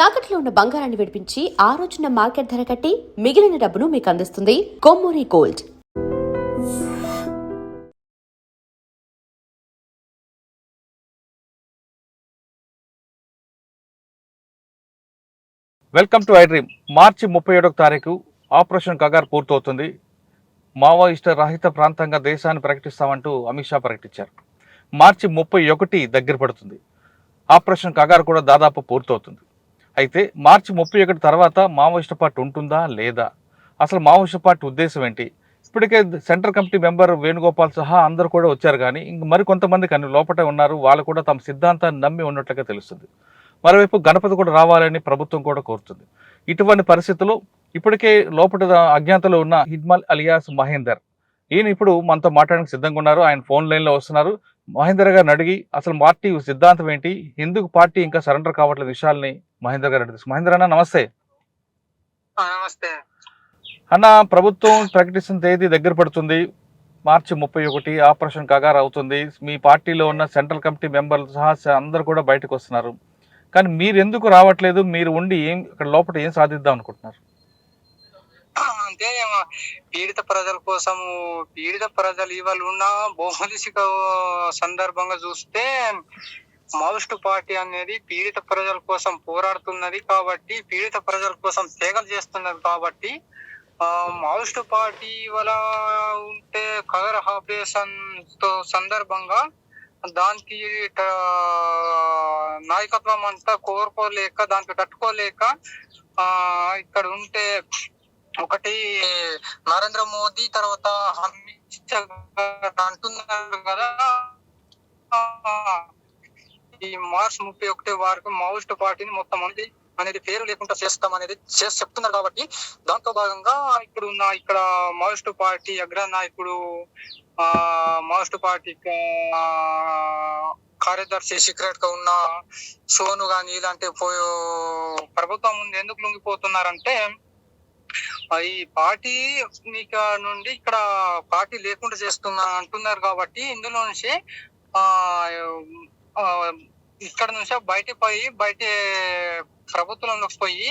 తాకట్లో ఉన్న బంగారాన్ని విడిపించి ఆ రోజున మార్కెట్ ధర కట్టి మిగిలిన డబ్బును మీకు అందిస్తుంది Kommuri gold. Welcome to I dream. మార్చి 31వ తారీఖు ఆపరేషన్ కగార్ పూర్తవుతుంది. మావోయిస్టు రహిత ప్రాంతంగా దేశాన్ని ప్రకటిస్తామంటూ అమిత్ షా ప్రకటించారు. మార్చి 31 దగ్గర పడుతుంది. ఆపరేషన్ కగార్ కూడా దాదాపు పూర్తవుతుంది. అయితే మార్చి 31 తర్వాత మావోయిస్టు పార్టీ ఉంటుందా లేదా, అసలు మావోయిస్టు పార్టీ ఉద్దేశం ఏంటి? ఇప్పటికే సెంట్రల్ కమిటీ మెంబర్ వేణుగోపాల్ సహా అందరూ కూడా వచ్చారు, కానీ ఇంక మరికొంతమంది కానీ లోపటే ఉన్నారు. వాళ్ళు కూడా తమ సిద్ధాంతాన్ని నమ్మి ఉన్నట్లుగా తెలుస్తుంది. మరోవైపు గణపతి కూడా రావాలని ప్రభుత్వం కూడా కోరుతుంది. ఇటువంటి పరిస్థితుల్లో ఇప్పటికే లోపల అజ్ఞాతలో ఉన్న హిడ్మల్ అలియాస్ మహేందర్, ఈయన ఇప్పుడు మనతో మాట్లాడడానికి సిద్ధంగా ఉన్నారు. ఆయన ఫోన్ లైన్లో వస్తున్నారు. మహేందర్ గారిని అడిగి అసలు పార్టీ సిద్ధాంతం ఏంటి, ఎందుకు పార్టీ ఇంకా సరెండర్ కావట్లేదు విషయాల్ని మహేందర్ గారు అడుగుతారు. మహేందర్ అన్న నమస్తే. నమస్తే అన్న, ప్రభుత్వం ప్రకటిస్తున్న తేదీ దగ్గర పడుతుంది. మార్చి 31 ఆపరేషన్ కగార్ అవుతుంది. మీ పార్టీలో ఉన్న సెంట్రల్ కమిటీ మెంబర్లు సహా అందరు కూడా బయటకు వస్తున్నారు. కానీ మీరు ఎందుకు రావట్లేదు? మీరు ఉండి ఇక్కడ లోపల ఏం సాధిద్దాం అనుకుంటున్నారు? అంటే పీడిత ప్రజల కోసము, పీడిత ప్రజలు ఇవాళ ఉన్న భౌగోళిక సందర్భంగా చూస్తే మావోయిస్టు పార్టీ అనేది పీడిత ప్రజల కోసం పోరాడుతున్నది కాబట్టి, పీడిత ప్రజల కోసం త్యాగాలు చేస్తున్నది కాబట్టి మావోయిస్టు పార్టీ ఇవాళ ఉంటే కగర్ ఆపరేషన్ సందర్భంగా దానికి నాయకత్వం అంతా కోరుకోలేక, దానికి తట్టుకోలేక ఇక్కడ ఉంటే ఒకటి నరేంద్ర మోదీ తర్వాత అమిత్ షా అంటున్నారు కదా, ఈ మార్చ్ 31 వరకు మావోయిస్టు పార్టీని మొత్తం అనేది పేరు లేకుండా చేస్తాం అనేది చెప్తున్నారు. కాబట్టి దాంతో భాగంగా ఇక్కడ మావోయిస్టు పార్టీ అగ్ర నాయకుడు, మావోయిస్టు పార్టీ కార్యదర్శి సీక్రెట్ గా ఉన్న సోను గాని ఇలాంటి ప్రభుత్వం ముందు ఎందుకు లొంగిపోతున్నారంటే, ఈ పార్టీ నుండి ఇక్కడ పార్టీ లేకుండా చేస్తున్నా అంటున్నారు కాబట్టి ఇందులో నుంచి ఇక్కడ నుంచి బయట ప్రభుత్వంలోకి పోయి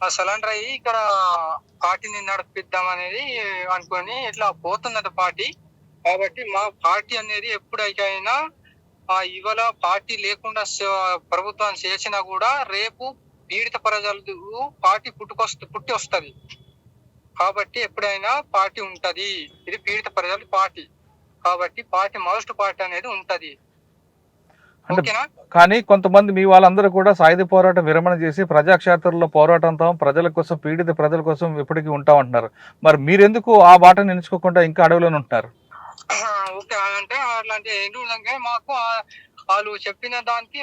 సరెండర్ అయ్యి ఇక్కడ పార్టీని నడిపిద్దాం అనేది అనుకొని ఇట్లా పోతున్నది పార్టీ. కాబట్టి మా పార్టీ అనేది ఎప్పుడైనా ఇవాళ పార్టీ లేకుండా ప్రభుత్వం చేసినా కూడా రేపు పీడిత ప్రజలు పార్టీ పుట్టి వస్తుంది. కాబట్టి ఎప్పుడైనా పార్టీ ఉంటది. ఇది పీడిత ప్రజల పార్టీ కాబట్టి పార్టీ మావోయిస్టు పార్టీ అనేది ఉంటది. కానీ కొంతమంది మీ వాళ్ళందరూ కూడా సాయుధ పోరాటం విరమణ చేసి ప్రజాక్షేత్రంలో పోరాటంతో ప్రజల కోసం, పీడిత ప్రజల కోసం ఇప్పటికీ ఉంటామంటున్నారు. మరి మీరెందుకు ఆ బాటను ఎంచుకోకుండా ఇంకా అడవిలోనే ఉంటున్నారు? ఓకే, అంటే అలాంటి మాకు వాళ్ళు చెప్పిన దానికి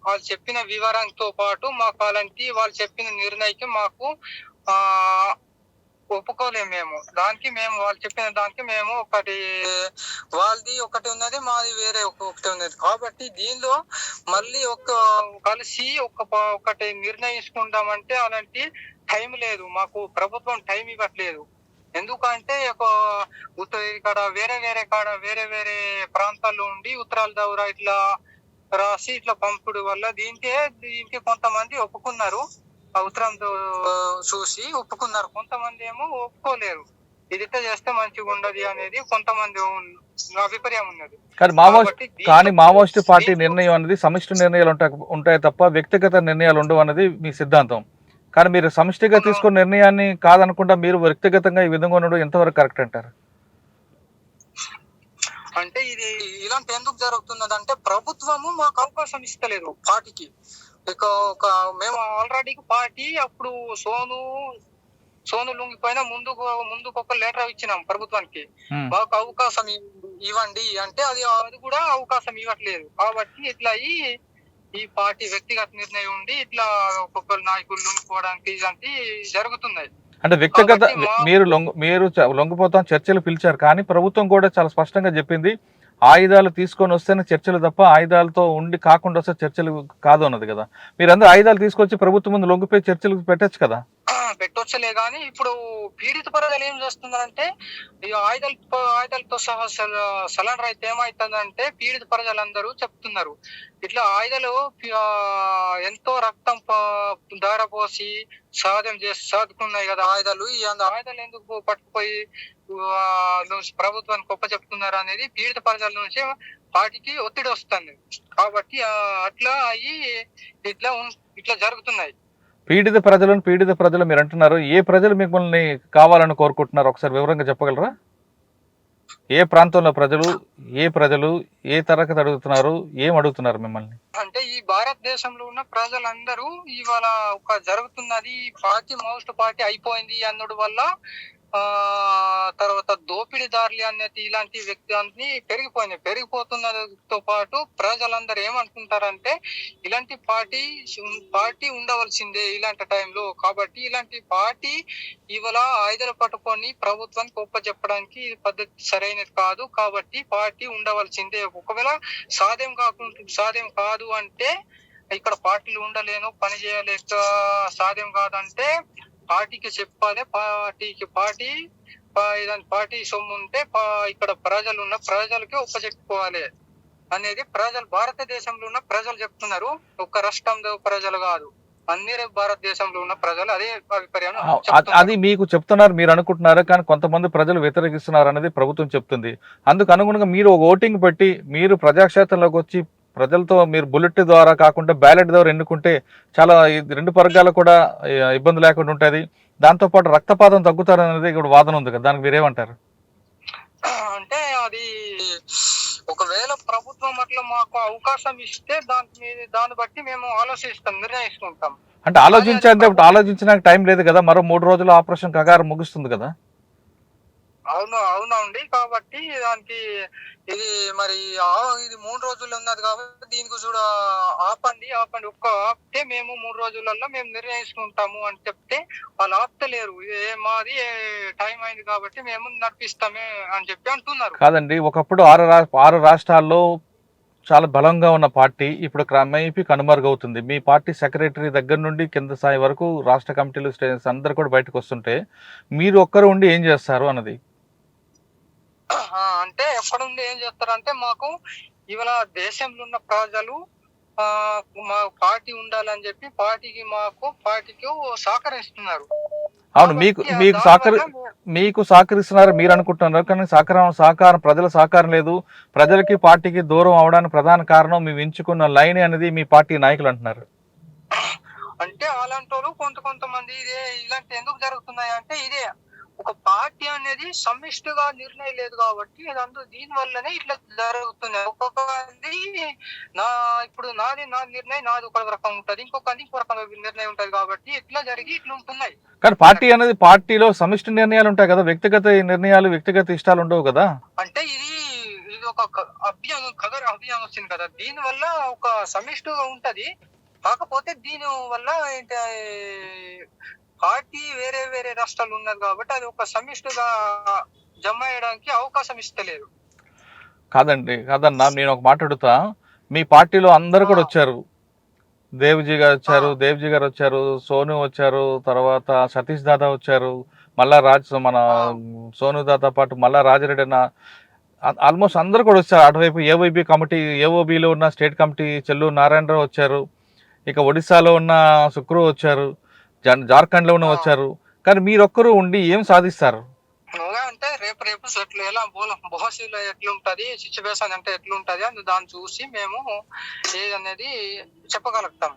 వాళ్ళు చెప్పిన వివరంతో పాటు మాకు అలాంటి వాళ్ళు చెప్పిన నిర్ణయకి మాకు ఒప్పుకోలేము. మేము వాళ్ళు చెప్పిన దానికి మేము వాళ్ళది ఒకటి ఉన్నది, మాది వేరే ఒకటి ఉన్నది. కాబట్టి దీనిలో మళ్ళీ కలిసి ఒకటి నిర్ణయించుకుంటామంటే అలాంటి టైం లేదు. మాకు ప్రభుత్వం టైం ఇవ్వట్లేదు. ఎందుకంటే ఇక్కడ వేరే వేరే ప్రాంతాల్లో ఉండి ఉత్తరాల ద్వారా ఇట్లా రాసి ఇట్లా పంపుడు వల్ల దీనికి కొంతమంది ఒప్పుకున్నారు, ఆ ఉత్తరం చూసి ఒప్పుకున్నారు. కొంతమంది ఏమో ఒప్పుకోలేరు. ఇది చేస్తే మంచిగా ఉండదు అనేది కొంతమంది అభిప్రాయం ఉన్నది. కానీ మావోయిస్టు పార్టీ నిర్ణయం అనేది సమిష్టి నిర్ణయాలు ఉంటాయి తప్ప వ్యక్తిగత నిర్ణయాలు ఉండవు అనేది మీ సిద్ధాంతం. కానీ మీరు సమిష్టిగా తీసుకున్న నిర్ణయాన్ని కాదనకుండా మీరు వ్యక్తిగతంగా ఈ విధంగా ఉండడం ఎంతవరకు కరెక్ట్ అంటారు? అంటే ఇది ఇలాంటి ఎందుకు జరుగుతున్నదంటే ప్రభుత్వము మాకు అవకాశం ఇస్తలేదు పార్టీకి. మేము ఆల్రెడీ పార్టీ అప్పుడు సోను లొంగిపోయినా ముందుకు ఒక లెటర్ ఇచ్చినాం ప్రభుత్వానికి, మాకు అవకాశం ఇవ్వండి అంటే అది కూడా అవకాశం ఇవ్వట్లేదు. కాబట్టి ఇట్లా ఈ పార్టీ వ్యక్తిగత నిర్ణయం ఉండి ఇట్లా ఒక్కొక్క నాయకులు లొంగిపోవడానికి ఇలాంటి జరుగుతున్నాయి. అంటే వ్యక్తిగత మీరు లొంగిపోతాం చర్చలు పిలిచారు, కానీ ప్రభుత్వం కూడా చాలా స్పష్టంగా చెప్పింది ఆయుధాలు తీసుకొని వస్తేనే చర్చలు తప్ప ఆయుధాలతో ఉండి కాకుండా వస్తే చర్చలు కాదు అన్నది కదా. మీరందరూ ఆయుధాలు తీసుకొచ్చి ప్రభుత్వం ముందు లొంగిపోయి చర్చలు పెట్టచ్చు కదా. పెట్టొచ్చలే కానీ ఇప్పుడు పీడిత ప్రజలు ఏం చేస్తున్నారంటే ఈ ఆయుధాలతో సహా సరెండర్ అయితే ఏమైతుందంటే పీడిత ప్రజలందరూ చెప్తున్నారు ఇట్లా ఆయుధాలు ఎంతో రక్తం ధారపోసి సాధన చేసి సాదుకున్నాయి కదా ఆయుధాలు ఈ ఆయుధాలు ఎందుకు పట్టుకుపోయి ప్రభుత్వానికి గొప్ప చెప్తున్నారు అనేది పీడిత ప్రజల నుంచి వాటికి ఒత్తిడి వస్తుంది కాబట్టి అట్లా అయ్యి ఇట్లా జరుగుతున్నాయి. పీడిత ప్రజలు మీరు అంటున్నారు. ఏ ప్రజలు మిమ్మల్ని కావాలని కోరుకుంటున్నారు ఒకసారి వివరంగా చెప్పగలరా? ఏ ప్రాంతంలో ప్రజలు ఏ తరగతి అడుగుతున్నారు, ఏం అడుగుతున్నారు మిమ్మల్ని? అంటే ఈ భారతదేశంలో ఉన్న ప్రజలందరూ ఇవాళ ఒక జరుగుతున్నది మోస్ట్ పార్టీ అయిపోయింది అన్నడు వల్ల తర్వాత దోపిడీదారులు అనేది ఇలాంటి వ్యక్తి అన్ని పెరిగిపోతున్నతో పాటు ప్రజలందరూ ఏమనుకుంటారంటే ఇలాంటి పార్టీ ఉండవలసిందే ఇలాంటి టైంలో. కాబట్టి ఇలాంటి పార్టీ ఇవాళ ఆయుధాలు పట్టుకొని ప్రభుత్వానికి గొప్ప చెప్పడానికి పద్ధతి సరైనది కాదు. కాబట్టి పార్టీ ఉండవలసిందే. ఒకవేళ సాధ్యం కాదు అంటే ఇక్కడ పార్టీలు ఉండలేను, పని చేయలేక సాధ్యం కాదంటే పార్టీకి చెప్పాలి. పార్టీ సొమ్ము ఉంటే ఇక్కడ ప్రజలకి చెప్పుకోవాలి అనేది భారతదేశంలో ఉన్న ప్రజలు చెప్తున్నారు. ఒక్క రాష్ట్రంలో ప్రజలు కాదు, అన్ని భారతదేశంలో ఉన్న ప్రజలు అదే అభిప్రాయం. అది మీకు చెప్తున్నారు, మీరు అనుకుంటున్నారు, కానీ కొంతమంది ప్రజలు వ్యతిరేకిస్తున్నారు అనేది ప్రభుత్వం చెప్తుంది. అందుకు అనుగుణంగా మీరు ఓటింగ్ పెట్టి మీరు ప్రజాక్షేత్రంలోకి వచ్చి ప్రజలతో మీరు బుల్లెట్ ద్వారా కాకుండా బ్యాలెట్ ద్వారా ఎన్నుకుంటే చాలా రెండు వర్గాలు కూడా ఇబ్బంది లేకుండా ఉంటుంది. దాంతోపాటు రక్తపాతం తగ్గుతారనేది ఇక్కడ వాదన ఉంది కదా, దానికి మీరేమంటారు? అంటే అది ఒకవేళ ప్రభుత్వం అట్లా మాకు అవకాశం ఇస్తే దాన్ని బట్టి మేము నిర్ణయిస్తుంటాం. అంటే ఆలోచించడానికి టైం లేదు కదా, మరో 3 రోజులు ఆపరేషన్ కగారు ముగుస్తుంది కదా. అవునండి. కాబట్టి దానికి ఇది 3 రోజులు ఉన్నది కాబట్టి దీనికి కూడా ఆపండి ఆపితే మేము 3 రోజులలో మేము నిర్ణయించుకుంటాము అని చెప్తే వాళ్ళు ఆపుతలేరు. మాది టైం అయింది కాబట్టి మేము నడిపిస్తామే అని చెప్పి అంటున్నారు. కాదండి, ఒకప్పుడు 6 రాష్ట్రాల్లో చాలా బలంగా ఉన్న పార్టీ ఇప్పుడు క్రమేపీ కనుమరుగవుతుంది. మీ పార్టీ సెక్రటరీ దగ్గర నుండి కింద స్థాయి వరకు రాష్ట్ర కమిటీలు స్టేషన్స్ అందరు కూడా బయటకు వస్తుంటే మీరు ఒక్కరు ఉండి ఏం చేస్తారు అన్నది. అంటే ఎక్కడుండి ఏం చేస్తారంటే మాకు ఇవాళ దేశంలో ఉన్న ప్రజలు మా పార్టీ ఉండాలని చెప్పి పార్టీకి సహకరిస్తున్నారు. అవును, మీకు సహకరిస్తున్నారు మీరు అనుకుంటున్నారు, కానీ సహకారం ప్రజల సహకారం లేదు. ప్రజలకి పార్టీకి దూరం అవడానికి ప్రధాన కారణం మేము ఎంచుకున్న లైన్ అనేది మీ పార్టీ నాయకులు అంటున్నారు. అంటే అలాంటి వాళ్ళు కొంతమంది ఇలాంటి ఎందుకు జరుగుతున్నాయి అంటే ఇదే ఒక పార్టీ అనేది సమిష్టిగా నిర్ణయం లేదు కాబట్టి దీని వల్లనే ఇట్లా జరుగుతుంది. ఒక్కొక్కది ఇప్పుడు నా నిర్ణయం నాది ఒక రకం ఉంటది, ఇంకొక రకంగా నిర్ణయం ఉంటది కాబట్టి ఇట్లా ఇట్లా ఉంటున్నాయి. కానీ పార్టీ అనేది పార్టీలో సమిష్టి నిర్ణయాలు ఉంటాయి కదా, వ్యక్తిగత నిర్ణయాలు వ్యక్తిగత ఇష్టాలు ఉండవు కదా. అంటే ఇది ఒక అభియానం వచ్చింది కదా, దీని వల్ల ఒక సమిష్టిగా ఉంటది. కాకపోతే దీని వల్ల ఏంటి పార్టీ వేరే రాష్ట్రాలు ఉన్నది కాబట్టి అది ఒక సమిష్టిగా జమ అయ్యడానికి అవకాశం ఇస్తలేదు. కాదన్నా, నేను ఒక మాట అడుగుతా. మీ పార్టీలో అందరు కూడా వచ్చారు, దేవ్జీ గారు వచ్చారు, సోను వచ్చారు, తర్వాత సతీష్ దాదా వచ్చారు, మళ్ళా మన సోను దాదా పాటు మళ్ళా రాజిరెడ్డి అన్న, ఆల్మోస్ట్ అందరు కూడా వచ్చారు. అటువైపు ఏఓబిలో ఉన్న స్టేట్ కమిటీ చెల్లూరు నారాయణరావు వచ్చారు, ఇక ఒడిశాలో ఉన్న శుక్రు వచ్చారు, జార్ఖండ్ లో ఉన్న వచ్చారు. కానీ మీరొక్కరు ఉండి ఏం సాధిస్తారు అంటే రేపు ఎలా భవిష్యత్తులో ఎట్లుంటది సిచ్యువేషన్ అంటే ఎట్లుంటది అని దాన్ని చూసి మేము ఏదనేది చెప్పగలుగుతాం.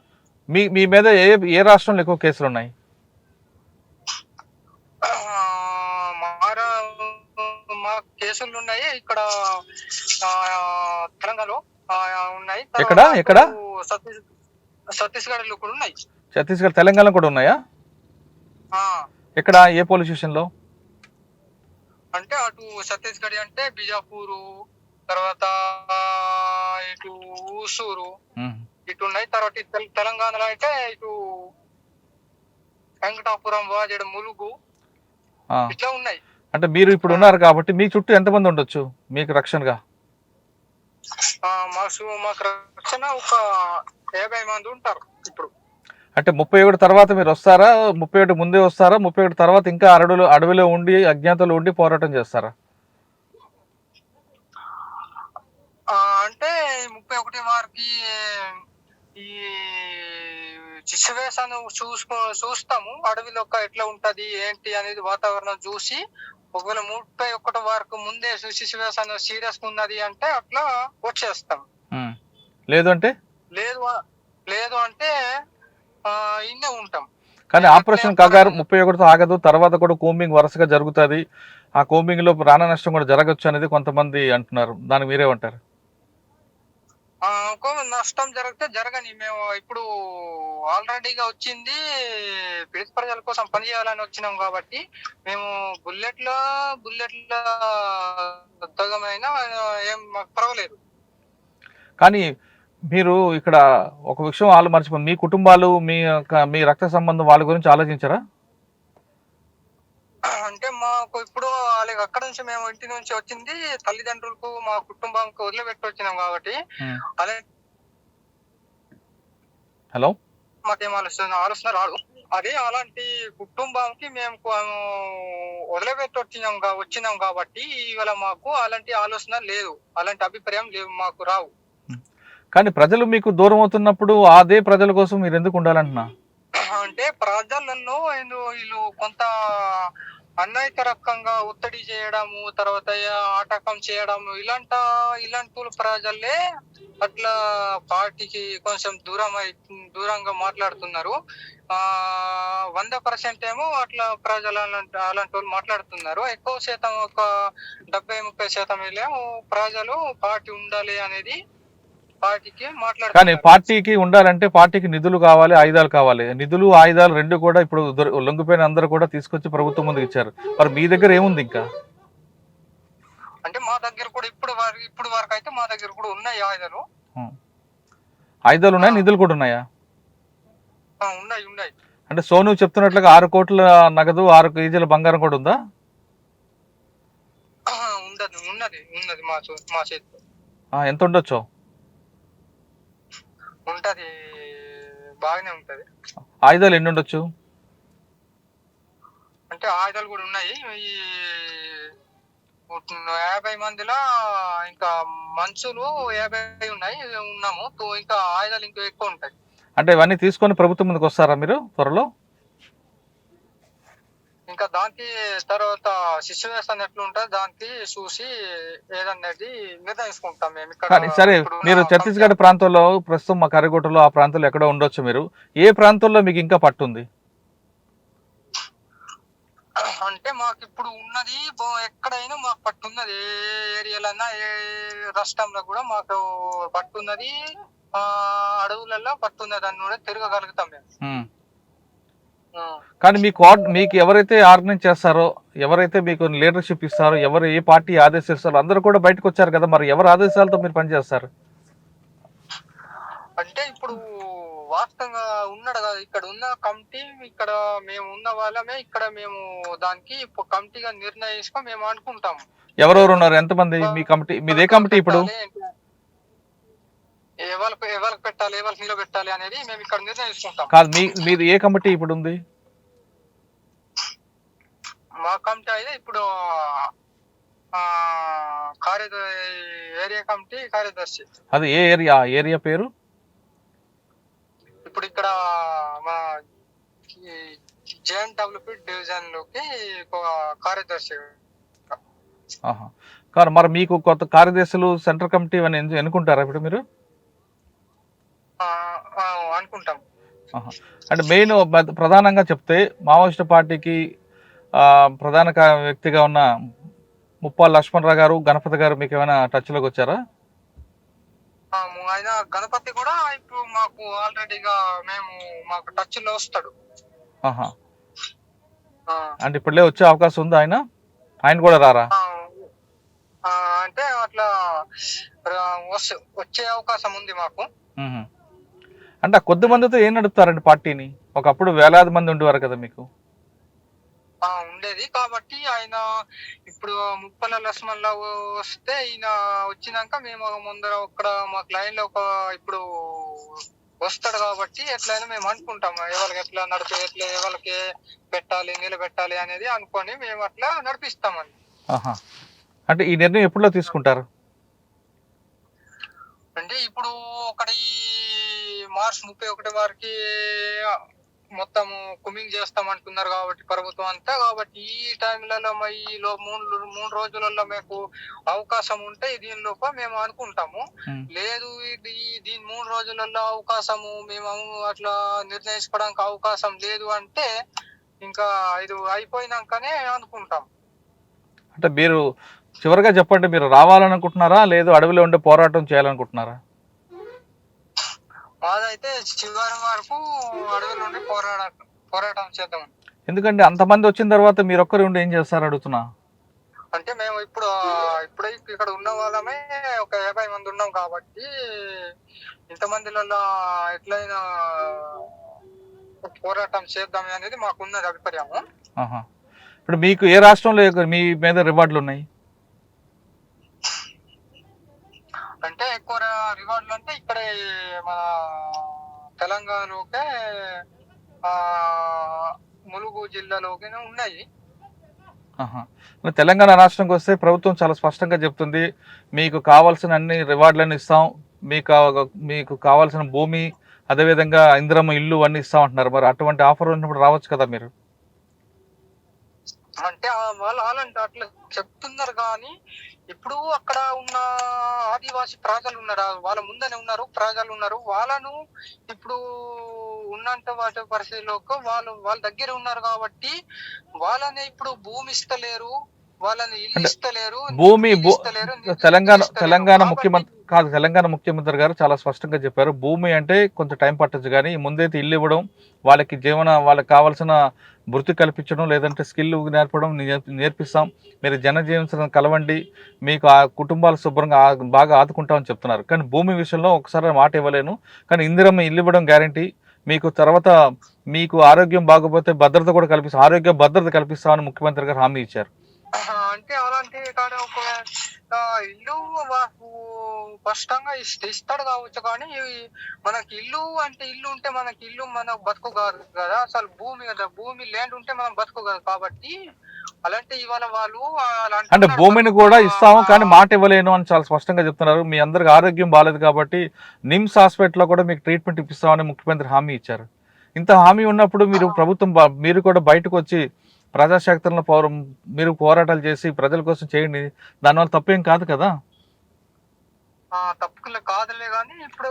మీ మీద ఏ రాష్ట్రంలో ఎక్కువ కేసులు ఉన్నాయి? మా కేసులు ఉన్నాయి ఇక్కడ తెలంగాణలో ఉన్నాయి. ఎక్కడ ఛత్తీస్గఢ్ లో కూడా ఉన్నాయి. ఛత్తీస్గఢ్, తెలంగాణ కూడా ఉన్నాయా? ఎక్కడ, ఏ పోలీస్ స్టేషన్ లో? అంటే అటు ఛత్తీస్గఢ్ అంటే బిజాపూరు, తర్వాత ఇటు ఊసూరు ఇటు ఉన్నాయి. తర్వాత తెలంగాణలో అయితే ఇటు వెంకటాపురం, వాజేడు, ములుగు ఇట్లా ఉన్నాయి. అంటే మీరు ఇప్పుడు ఉన్నారు కాబట్టి మీ చుట్టూ ఎంతమంది ఉండొచ్చు మీకు రక్షణగా? మాకు రక్షణ ఒక 50 మంది ఉంటారు ఇప్పుడు. అంటే 31 తర్వాత మీరు వస్తారా? 31 ముందే వస్తారా? 31 తర్వాత ఇంకా అడవిలో ఉండి అజ్ఞాతంలో ఉండి పోరాటం చేస్తారా? అంటే 31 వారికి ఈ సిచ్యువేషన్ చూస్తాము. అడవిలో ఎట్లా ఉంటది ఏంటి అనేది వాతావరణం చూసి, ఒకవేళ 31 వరకు ముందే సిచ్యువేషన్ సీరియస్ ఉన్నది అంటే అట్లా వచ్చేస్తాం. లేదంటే లేదు అంటే ఇన్నే ఉంటాం. కానీ ఆపరేషన్ కగార్ 31తో ఆగదు, తర్వాత కూడా కోంబింగ్ వరుసగా జరుగుతుంది. ఆ కోంబింగ్ లో ప్రాణ నష్టం కూడా జరగచ్చు అనేది కొంతమంది అంటున్నారు. దానికి మీరేమంటారు? నష్టం జరిగితే జరగని, మేము ఇప్పుడు ఆల్రెడీగా వచ్చింది పేద ప్రజల కోసం పనిచేయాలని వచ్చినాం కాబట్టి మేము బుల్లెట్ల తగమైనా ఏం మాకు పర్వాలేదు. కానీ మీరు ఇక్కడ ఒక విషయం మర్చిపోయి, మీ కుటుంబాలు మీ రక్త సంబంధం వాళ్ళ గురించి ఆలోచించారా? అంటే మాకు ఇప్పుడు వాళ్ళకి అక్కడ నుంచి మేము ఇంటి నుంచి వచ్చింది తల్లిదండ్రులకు మా కుటుంబానికి వదిలిపెట్టి వచ్చినాం కాబట్టి అలా హలో మాకేం ఆలోచన రాదు. అదే అలాంటి కుటుంబానికి మేము వదిలిపెట్టి వచ్చినాం కాబట్టి ఇవాళ మాకు అలాంటి ఆలోచన లేదు, అలాంటి అభిప్రాయం లేవు, మాకు రావు. కానీ ప్రజలు మీకు దూరం అవుతున్నప్పుడు అదే ప్రజల కోసం మీరు ఎందుకు ఉండాలంటున్నా? అంటే ప్రజలలో వీళ్ళు కొంత అన్యాయకరంగా ఒత్తిడి చేయడము, తర్వాత ఆటకం చేయడము, ఇలాంటి ప్రజలే అట్లా పార్టీకి కొంచెం దూరంగా మాట్లాడుతున్నారు. 100% ఏమో అట్లా ప్రజలు అలాంటి వాళ్ళు మాట్లాడుతున్నారు. ఎక్కువ శాతం ఒక 70-30% ఏమో ప్రజలు పార్టీ ఉండాలి అనేది పార్టీకి మాట్లాడుతున్నారు. కానీ పార్టీకి ఉండాలంటే పార్టీకి నిధులు కావాలి, ఆయుధాలు కావాలి. నిధులు ఆయుధాలు రెండు కూడా ఇప్పుడు లొంగిపోయిన అందరూ కూడా తీసుకొచ్చి ప్రభుత్వం ముందుకు ఇచ్చారు. మరి మీ దగ్గర ఏముంది ఇంకా? అంటే మా దగ్గర కూడా ఇప్పుడు వరకు అయితే మా దగ్గర కూడా ఉన్నాయి ఆయుధాలు ఉన్నాయి, నిధులు కూడా ఉన్నాయా? ఉన్నాయి. అంటే సోను చెప్తున్నట్లుగా 6 కోట్ల నగదు, 6 కేజీల బంగారం కూడా ఉందా? ఉన్నది మా చేతిలో. ఎంత ఉండొచ్చు? ఉంటది, బాగానే ఉంటది. ఆయుధాలు ఎన్ని ఉండొచ్చు? అంటే ఆయుధాలు కూడా ఉన్నాయి. ఈ 50 మందిలో ఇంకా మనుషులు 50 ఉన్నాము. ఇంకా ఆయుధాలు ఇంకా ఎక్కువ ఉంటాయి. అంటే ఇవన్నీ తీసుకొని ప్రభుత్వం ముందుకు వస్తారా మీరు త్వరలో? ఇంకా దానికి తర్వాత సిచ్యువేషన్ ఎట్లుంటుంది దానికి చూసి ఏదన్నది నిర్ణయించుకుంటాం మేము ఇక్కడ. సరే, మీరు ఛత్తీస్గఢ్ ప్రాంతంలో ప్రస్తుతం మా కరిగొట్టలో ఆ ప్రాంతంలో ఎక్కడో ఉండొచ్చు. మీరు ఏ ప్రాంతంలో మీకు ఇంకా పట్టుంది? అంటే మాకు ఇప్పుడు ఉన్నది ఎక్కడైనా మాకు పట్టున్నది, ఏ ఏరియాలన్నా ఏ రాష్ట్రంలో కూడా మాకు పట్టున్నది. అడవులలో పట్టున్నది అని కూడా తిరగగలుగుతాం మేము. కానీ మీకు ఎవరైతే ఆర్గనైజ్ చేస్తారో, ఎవరైతే మీకు లీడర్షిప్ ఇస్తారో, ఎవరు ఏ పార్టీ ఆదేశిస్తారో అందరూ కూడా బయటకు వచ్చారు కదా, మరి ఎవరు ఆదేశాలతో మీరు పనిచేస్తారు? అంటే ఇప్పుడు వాస్తవంగా ఉన్నాడు కదా ఇక్కడ ఉన్న కమిటీ, ఇక్కడ మేము ఉన్న వాళ్ళమే, ఇక్కడ మేము దానికి కమిటీగా నిర్ణయించుకొని మేము అనుకుంటాము. ఎవరెవరు ఉన్నారు? ఎంతమంది మీ కమిటీ? మీదే కమిటీ ఇప్పుడు? ఎవరికి పెట్టాలి, ఎవరికి నిలబెట్టాలి అనేది మేము ఇక్కడ నిర్ణయించుకుంటాం. కాదు, మీది ఏ కమిటీ ఇప్పుడు ఉంది? మా కమిటీ అయితే ఇప్పుడు ఏరియా కమిటీ కార్యదర్శి. అది ఏ ఏరియా పేరు? ఇప్పుడు ఇక్కడ మా JNWP డివిజన్ లోకి కార్యదర్శి. కాదు, మరి మీకు కొత్త కార్యదర్శులు సెంట్రల్ కమిటీ అని ఎన్నుకుంటారా ఇప్పుడు మీరు? అనుకుంటాం. అంటే మెయిన్ ప్రధానంగా చెప్తే మావోయిస్టు పార్టీకి ప్రధాన వ్యక్తిగా ఉన్న ముప్పాల లక్ష్మణరావు గారు, గణపతి గారు మీకు ఏమైనా టచ్ లోకి వచ్చారా? ఆయన గణపతి కూడా ఇప్పుడు మాకు ఆల్రెడీగా మాకు టచ్ లో వస్తాడు. అంటే ఇప్పుడే వచ్చే అవకాశం ఉంది. ఆయన కూడా రారా? అంటే అట్లా వచ్చే అవకాశం ఉంది మాకు. అంటే కొద్ది మందితో ఏం నడుపుతారండి పార్టీని? ఒకప్పుడు వేలాది మంది ఉండేవారు కదా మీకు. ఉండేది కాబట్టి ఆయన ఇప్పుడు ముప్పల లక్ష్మణరావు వస్తే ఈయన వచ్చినాక మేము ముందర మాకు లైన్ లో ఇప్పుడు వస్తాడు కాబట్టి ఎట్లయినా మేము అనుకుంటాము ఎవరికి ఎట్లా ఎట్లా ఎవరికి పెట్టాలి నిలబెట్టాలి అనేది అనుకొని మేము అట్లా నడిపిస్తామని. అంటే ఈ నిర్ణయం ఎప్పుడులో తీసుకుంటారు? అంటే ఇప్పుడు ఒకటి మార్చ్ 31 వారికి మొత్తము కుమింగ్ చేస్తామంటున్నారు కాబట్టి ప్రభుత్వం అంతా, కాబట్టి ఈ టైంలలో ఈలో మూడు రోజులలో మీకు అవకాశం ఉంటే దీనిలోప మేము అనుకుంటాము. లేదు దీని 3 రోజులలో అవకాశము మేము అట్లా నిర్ణయించుకోవడానికి అవకాశం లేదు అంటే ఇంకా ఇది అయిపోయినాకనే అనుకుంటాం. అంటే మీరు చివరిగా చెప్పండి, మీరు రావాలనుకుంటున్నారా లేదు అడవిలో ఉండే పోరాటం చేయాలనుకుంటున్నారా? మాదైతే చివరి వరకు అడవిలో ఉండి పోరాటం చేద్దాం. ఎందుకంటే అంతమంది వచ్చిన తర్వాత మీరు ఒక్కరు ఉండి ఏం చేస్తారు అడుగుతున్నా. అంటే మేము ఇప్పుడే ఇక్కడ ఉన్న వాళ్ళమే ఒక 50 మంది ఉన్నాం కాబట్టి ఇంతమందిలో ఎట్లయినా పోరాటం చేద్దాం అనేది మాకున్నది అభిప్రాయము. ఇప్పుడు మీకు ఏ రాష్ట్రంలో మీ మీద రివార్డులు ఉన్నాయి? అంటే ఎక్కువ రివార్డులు అంటే ఇక్కడే మన తెలంగాణలోకే ములుగు జిల్లాలోకి ఉన్నాయి. తెలంగాణ రాష్ట్రంకి వస్తే ప్రభుత్వం చాలా స్పష్టంగా చెప్తుంది, మీకు కావాల్సిన అన్ని రివార్డులను ఇస్తాం, మీకు కావాల్సిన భూమి అదేవిధంగా ఇందిరమ్మ ఇల్లు అన్ని ఇస్తాం అంటున్నారు. మరి అటువంటి ఆఫర్ ఉన్నప్పుడు రావచ్చు కదా మీరు? అంటే వాళ్ళు అట్లా చెప్తున్నారు కానీ ఇప్పుడు అక్కడ ఉన్న ఆదివాసీ ప్రజలు ఉన్నారు, వాళ్ళ ముందనే ఉన్నారు ప్రజలు ఉన్నారు, వాళ్ళను ఇప్పుడు ఉన్నంత వాటి పరిస్థితిలోకి వాళ్ళ దగ్గర ఉన్నారు కాబట్టి వాళ్ళని ఇప్పుడు భూమి ఇస్తలేరు, వాళ్ళని ఇల్లు ఇస్తలేరు. భూమి తెలంగాణ ముఖ్యమంత్రి గారు చాలా స్పష్టంగా చెప్పారు, భూమి అంటే కొంచెం టైం పట్టచ్చు కానీ ముందైతే ఇల్లు ఇవ్వడం, వాళ్ళకి వాళ్ళకి కావాల్సిన వృత్తి కల్పించడం, లేదంటే స్కిల్ నేర్పిస్తాం, మీరు జనజీవనం కలవండి, మీకు ఆ కుటుంబాలు శుభ్రంగా బాగా ఆదుకుంటామని చెప్తున్నారు. కానీ భూమి విషయంలో ఒకసారి మాట ఇవ్వలేను, కానీ ఇందిరమ్మ ఇల్లు ఇవ్వడం గ్యారంటీ, మీకు తర్వాత మీకు ఆరోగ్యం బాగోపోతే భద్రత కూడా ఆరోగ్య భద్రత కల్పిస్తామని ముఖ్యమంత్రి గారు హామీ ఇచ్చారు. అంటే అలాంటి కాడ ఒక ఇల్లు స్పష్టంగా ఇస్తాడు కావచ్చు, కానీ మనకి ఇల్లు ఉంటే మనకి ఇల్లు మన బతుకు కాదు కదా, అసలు భూమి కదా, భూమి ల్యాండ్ ఉంటే మనం బతుకు కాదు కాబట్టి అలాంటి ఇవాళ వాళ్ళు అంటే భూమిని కూడా ఇస్తాము కానీ మాట ఇవ్వలేను అని చాలా స్పష్టంగా చెప్తున్నారు. మీ అందరికి ఆరోగ్యం బాగాలేదు కాబట్టి నిమ్స్ హాస్పిటల్లో కూడా మీకు ట్రీట్మెంట్ ఇప్పిస్తామని ముఖ్యమంత్రి హామీ ఇచ్చారు. ఇంత హామీ ఉన్నప్పుడు మీరు కూడా బయటకు వచ్చి ప్రజాశక్తులను మీరు పోరాటాలు చేసి ప్రజల కోసం చేయండి, దానివల్ల తప్పేం కాదు కదా.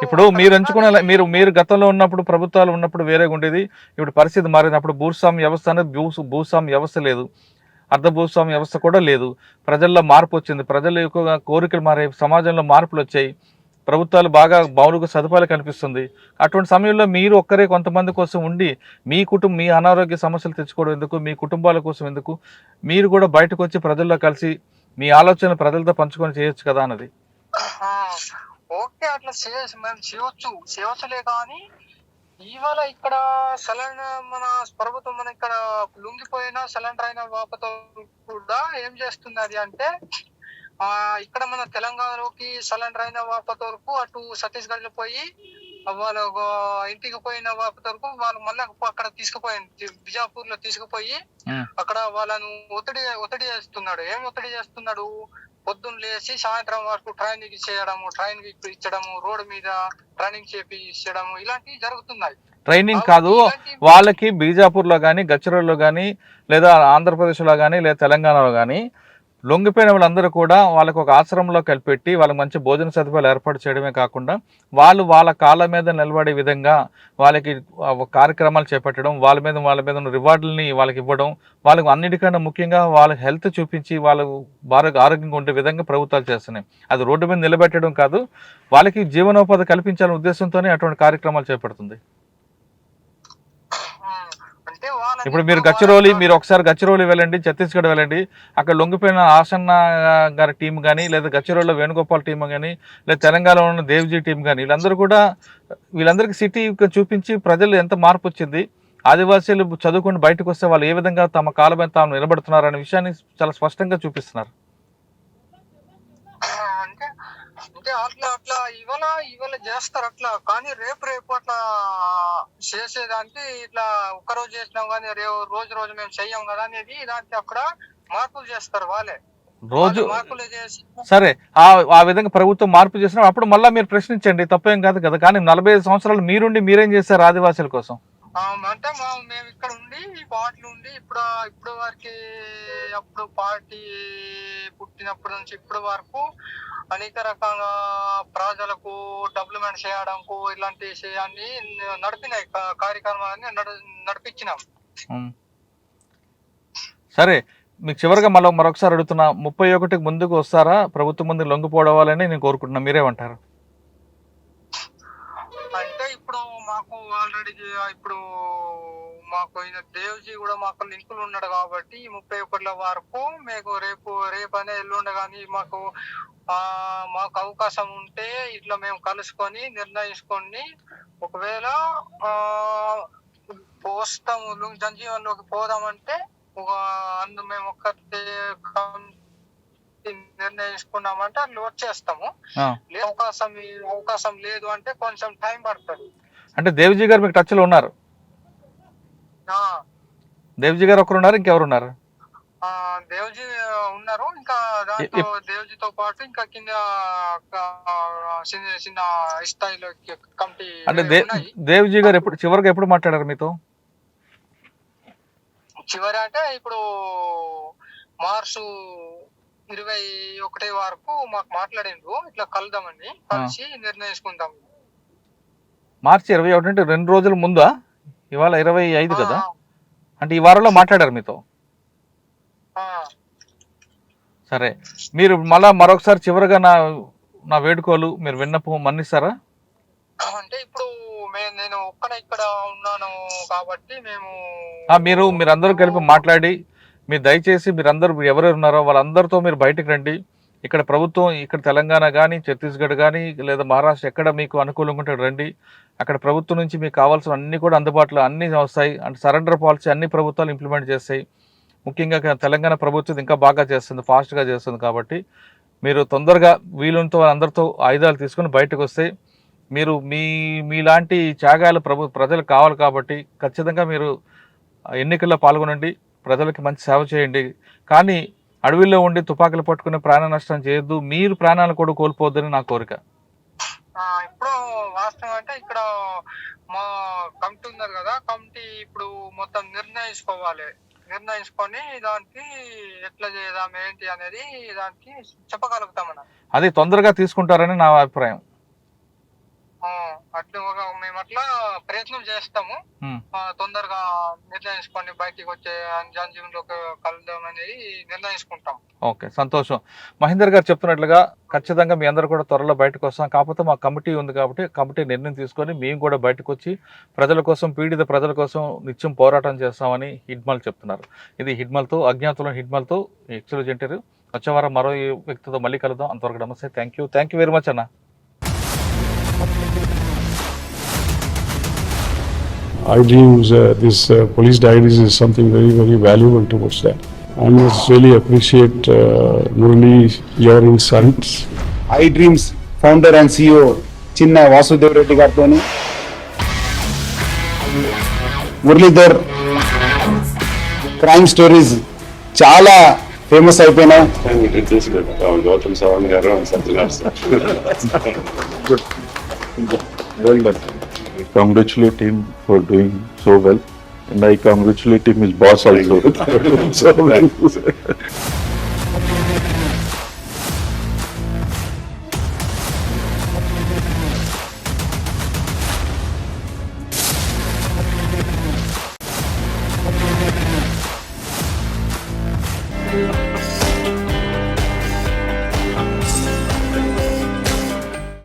ఇప్పుడు మీరు ఎంచుకునే మీరు గతంలో ఉన్నప్పుడు ప్రభుత్వాలు ఉన్నప్పుడు వేరేగా ఉండేది, ఇప్పుడు పరిస్థితి మారినప్పుడు భూస్వామ్య వ్యవస్థ అనేది భూస్వామ్య వ్యవస్థ లేదు, అర్ధ భూస్వామ్య వ్యవస్థ కూడా లేదు, ప్రజల్లో మార్పు వచ్చింది, ప్రజల యొక్క కోరికలు మారాయి, సమాజంలో మార్పులు వచ్చాయి, ప్రభుత్వాలు బాగా మౌలిక సదుపాయాలు కనిపిస్తుంది. అటువంటి సమయంలో మీరు ఒక్కరే కొంతమంది కోసం ఉండి మీ అనారోగ్య సమస్యలు తెచ్చుకోవడం ఎందుకు, మీ కుటుంబాల కోసం ఎందుకు, మీరు కూడా బయటకు వచ్చి ప్రజల్లో కలిసి మీ ఆలోచనలు ప్రజలతో పంచుకొని చేయొచ్చు కదా అన్నది. ఓకే, అట్లా చేయవచ్చులే కానీ ఇవాళ ఇక్కడ మన ప్రభుత్వం మన ఇక్కడ లొంగిపోయిన సిలిండర్ అయిన వాపతో కూడా ఏం చేస్తున్నది అంటే ఇక్కడ మన తెలంగాణలోకి సిలిండర్ అయిన వాపత వరకు అటు ఛత్తీస్గఢ్ లో పోయి వాళ్ళ ఇంటికి పోయిన వాపత వరకు వాళ్ళు మళ్ళీ అక్కడ బిజాపూర్ లో తీసుకుపోయి అక్కడ వాళ్ళను ఒత్తిడి చేస్తున్నాడు. ఏం ఒత్తిడి చేస్తున్నాడు? పొద్దున్న లేచి సాయంత్రం వరకు ట్రైనింగ్ ఇచ్చడము, రోడ్డు మీద ట్రైనింగ్ చేపించడము, ఇలాంటివి జరుగుతున్నాయి. ట్రైనింగ్ కాదు, వాళ్ళకి బీజాపూర్ లో కానీ గచ్చిరోల్లో కానీ లేదా ఆంధ్రప్రదేశ్ లో కానీ లేదా తెలంగాణలో కానీ లొంగిపోయిన వాళ్ళందరూ కూడా వాళ్ళకు ఒక ఆశ్రమంలో కలిపెట్టి వాళ్ళకి మంచి భోజన సదుపాయాలు ఏర్పాటు చేయడమే కాకుండా వాళ్ళ కాళ్ళ మీద నిలబడే విధంగా వాళ్ళకి కార్యక్రమాలు చేపట్టడం, వాళ్ళ మీద ఉన్న రివార్డులని వాళ్ళకి ఇవ్వడం, వాళ్ళకు అన్నిటికన్నా ముఖ్యంగా వాళ్ళ హెల్త్ చూపించి వాళ్ళకు బాగా ఆరోగ్యంగా ఉండే విధంగా ప్రభుత్వాలు చేస్తున్నాయి. అది రోడ్డు మీద నిలబెట్టడం కాదు, వాళ్ళకి జీవనోపాధి కల్పించాలనే ఉద్దేశంతోనే అటువంటి కార్యక్రమాలు చేపడుతుంది. ఇప్పుడు మీరు ఒకసారి గచ్చిరోలి వెళ్ళండి, ఛత్తీస్గఢ్ వెళ్ళండి, అక్కడ లొంగిపోయిన ఆసన్న గారి టీం కానీ లేదా గచ్చిరోలిలో వేణుగోపాల్ టీం కానీ లేదా తెలంగాణలో ఉన్న దేవ్జీ టీం కానీ వీళ్ళందరికీ సిటీ చూపించి ప్రజలు ఎంత మార్పు వచ్చింది, ఆదివాసీలు చదువుకుని బయటకు వస్తే వాళ్ళు ఏ విధంగా తమ కాళ్ళ మీద తాము నిలబడుతున్నారు అనే విషయాన్ని చాలా స్పష్టంగా చూపిస్తున్నారు. అంటే అట్లా ఇవాళ చేస్తారు అట్లా, కానీ రేపు అట్లా చేసేదానికి ఇట్లా ఒక్కరోజు చేసినాం కానీ రోజు రోజు మేము చెయ్యం కదా అనేది దానికి అక్కడ మార్పులు చేస్తారు వాళ్ళే. రోజు మార్పులు చేసి సరే ఆ విధంగా ప్రభుత్వం మార్పు చేసినా అప్పుడు మళ్ళీ మీరు ప్రశ్నించండి, తప్పేం కాదు కదా. కానీ 45 సంవత్సరాలు మీరుండి మీరేం చేశారు ఆదివాసుల కోసం? అంటే మేము ఇక్కడ ఉండి ఈ పార్టీలు ఉండి ఇప్పుడు వరకు అప్పుడు పార్టీ పుట్టినప్పటి నుంచి ఇప్పటి వరకు అనేక రకంగా ప్రజలకు డెవలప్మెంట్ చేయడంకు ఇలాంటి అన్ని నడిపినాయి కార్యక్రమాన్ని నడిపించినాం. సరే, మీకు చివరిగా మరొకసారి అడుగుతున్నా, 31కి ముందుకు వస్తారా? ప్రభుత్వం ముందు లొంగిపోవాలని నేను కోరుకుంటున్నా, మీరేమంటారు? అంటే ఇప్పుడు మాకు ఆల్రెడీ ఇప్పుడు మాకు దేవ్జీ కూడా మాకు లింకులు ఉన్నాడు కాబట్టి 31 వరకు మీకు రేపు అనే ఎల్లుండ కానీ మాకు అవకాశం ఉంటే ఇట్లా మేము కలుసుకొని నిర్ణయించుకొని ఒకవేళ పోస్తాము జనజీవన్లోకి పోదామంటే మేము ఒక్కటే నిర్ణయించుకున్నామంటే అట్లా వచ్చేస్తాము. అవకాశం లేదు అంటే కొంచెం టైం పడుతుంది. అంటే దేవ్జీ గారు మీకు టచ్ లో ఉన్నారు? దేవ్జీ గారు ఒకరు ఉన్నారు, ఇంకెవరు ఉన్నారు? దేవ్జీ ఉన్నారు, ఇంకా దాంట్లో దేవ్జీతో పాటు ఇంకా కింద చిన్న స్థాయిలో కమిటీ. అంటే దేవ్జీ గారు చివరిగా ఎప్పుడు మాట్లాడారు మీతో? చివరి అంటే ఇప్పుడు మార్చి 21 వరకు మాకు మాట్లాడిండ్రు, ఇట్లా కలుద్దామని, కలిసి నిర్ణయించుకుందాం. మార్చి 21 అంటే 2 రోజుల ముందా? ఇవాళ 25 కదా, అంటే ఈ వారంలో మాట్లాడారు మీతో? సరే, మీరు మరొకసారి చివరిగా నా వేడుకోలు మీరు విన్నపం మన్నిస్తారా? అంటే ఇప్పుడు నేను ఒక్కనే ఇక్కడ ఉన్నాను కాబట్టి మీరందరూ కలిపి మాట్లాడి మీరు దయచేసి మీరందరూ ఎవరెవరు ఉన్నారో వాళ్ళందరితో మీరు బయటకు రండి. ఇక్కడ ప్రభుత్వం, ఇక్కడ తెలంగాణ కానీ, ఛత్తీస్గఢ్ కానీ, లేదా మహారాష్ట్ర ఎక్కడ మీకు అనుకూలంగా ఉంటే రండి. అక్కడ ప్రభుత్వం నుంచి మీకు కావాల్సిన అన్ని కూడా అందుబాటులో అన్ని వస్తాయి. అంటే సరెండర్ పాలసీ అన్ని ప్రభుత్వాలు ఇంప్లిమెంట్ చేస్తాయి. ముఖ్యంగా తెలంగాణ ప్రభుత్వం ఇంకా బాగా చేస్తుంది, ఫాస్ట్గా చేస్తుంది. కాబట్టి మీరు తొందరగా వీలుతో అందరితో ఆయుధాలు తీసుకుని బయటకు వస్తే మీరు మీలాంటి త్యాగాలు ప్రజలకు కావాలి. కాబట్టి ఖచ్చితంగా మీరు ఎన్నికల్లో పాల్గొనండి, ప్రజలకి మంచి సేవ చేయండి. కానీ అడవిలో ఉండి తుపాకులు పట్టుకుని ప్రాణ నష్టం చేయొద్దు, మీరు ప్రాణాలు కూడా కోల్పోవద్దని నా కోరిక. ఇప్పుడు వాస్తవం అంటే ఇక్కడ మా కమిటీ ఉన్నారు కదా, కమిటీ ఇప్పుడు మొత్తం నిర్ణయించుకొని దానికి ఎట్లా చేద్దాం ఏంటి అనేది దానికి చెప్పగలుగుతామన్నా. అది తొందరగా తీసుకుంటారని నా అభిప్రాయం. మేము అట్లా ప్రయత్నం చేస్తాము, తొందరగా నిర్ణయించుకొని బయటికి వచ్చే జనజీవన్లోకి కలుద్దాం అనేది నిర్ణయించుకుంటాం. ఓకే, సంతోషం. మహేందర్ గారు చెప్తున్నట్లుగా ఖచ్చితంగా మీ అందరూ కూడా త్వరలో బయటకు వస్తాం. కాకపోతే మా కమిటీ ఉంది కాబట్టి కమిటీ నిర్ణయం తీసుకొని మేము కూడా బయటకు వచ్చి ప్రజల కోసం, పీడిత ప్రజల కోసం నిత్యం పోరాటం చేస్తామని హిడ్మల్ చెప్తున్నారు. ఇది హిడ్మల్తో, అజ్ఞాతంలో హిడ్మల్తో ఎక్స్క్లూజివ్ ఇంటర్వ్యూ. వచ్చే వారం మరో వ్యక్తితో మళ్ళీ కలుద్దాం. అంతవరకు నమస్తే. థ్యాంక్ యూ వెరీ మచ్ అన్న. iDreams, this police diaries is something very, very valuable towards that. I must really appreciate Murali, your insights. iDreams founder and CEO Chinna Vasudev Reddy Gartoni, Muralidhar crime stories చాలా famous అయిపోయినాయి. Gautam Savan garu and Satyanar sir. Good. Well done. I congratulate him for doing so well, and I congratulate him his boss also. So well.